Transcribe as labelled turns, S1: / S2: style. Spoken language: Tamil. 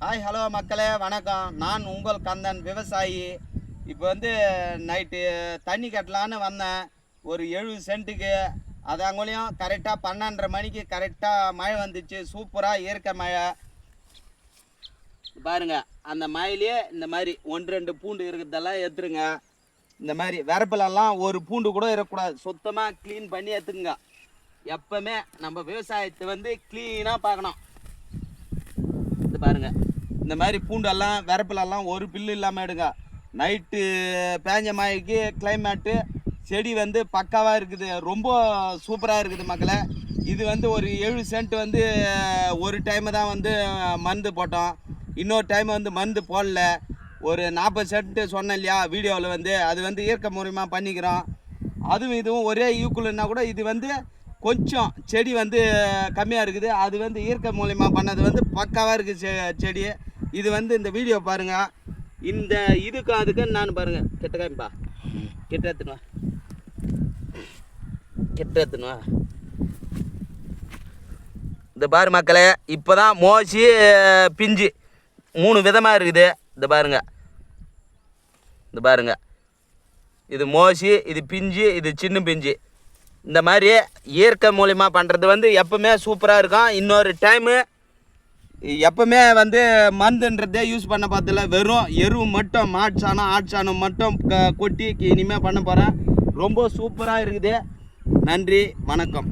S1: ஹாய் ஹலோ மக்களே வணக்கம். நான் உங்கள் கந்தன் விவசாயி. இப்போ வந்து நைட்டு தண்ணி கட்டலான்னு வந்தேன். ஒரு 70 சென்ட்டுக்கு. அது அங்கேயும் கரெக்டாக 12:30 மணிக்கு கரெக்டாக மழை வந்துச்சு. சூப்பராக இயற்கை மழை பாருங்க. அந்த மழையிலே இந்த மாதிரி 1-2 பூண்டு இருக்கிறதெல்லாம் எடுத்துருங்க. இந்த மாதிரி வரப்பிலெல்லாம் ஒரு பூண்டு கூட இருக்கக்கூடாது. சுத்தமாக க்ளீன் பண்ணி எடுத்துங்க. எப்பவுமே நம்ம விவசாயத்தை வந்து க்ளீனாக பார்க்கணும். இது பாருங்க, இந்த மாதிரி பூண்டெல்லாம் வரப்பிலெல்லாம் ஒரு பில்லு இல்லாமல் எடுங்க. நைட்டு பேஞ்ச மழைக்கு கிளைமேட்டு செடி வந்து பக்காவாக இருக்குது. ரொம்ப சூப்பராக இருக்குது மக்களே. இது வந்து ஒரு 7 சென்ட் வந்து ஒரு டைமு தான் வந்து மருந்து போட்டோம். இன்னொரு டைம் வந்து மருந்து போடல. ஒரு 40 சென்ட்டு சொன்னேன் இல்லையா வீடியோவில் வந்து, அது வந்து இயற்கை மூலியமாக பண்ணிக்கிறோம். அதுவும் இதுவும் ஒரே ஈக்குவல்னா கூட இது வந்து கொஞ்சம் செடி வந்து கம்மியாக இருக்குது. அது வந்து இயற்கை மூலியமாக பண்ணது வந்து பக்காவாக இருக்குது செடி. இது வந்து இந்த வீடியோ பாருங்கள். இந்த இதுக்கு அதுக்குன்னு நான் பாருங்கள். கிட்ட காமிப்பா, கிட்ட எடுத்துனுவா, கிட்ட எடுத்துனுவா. இந்த பாரு மக்களே, இப்போ தான் மோசி பிஞ்சு 3 விதமாக இருக்குது. இந்த பாருங்க, இந்த பாருங்க, இது மோசி, இது பிஞ்சு, இது சின்ன பிஞ்சு. இந்த மாதிரி இயற்கை மூலிமா பண்ணுறது வந்து எப்பவுமே சூப்பராக இருக்கும். இன்னொரு டைமு எப்பவுமே வந்து மருந்துன்றதே யூஸ் பண்ண பார்த்ததில்ல. வெறும் எரு மட்டும், மாட்சாணம் ஆட்சாணம் மட்டும் கொட்டி இனிமேல் பண்ண போகிறேன். ரொம்ப சூப்பராக இருக்குது. நன்றி, வணக்கம்.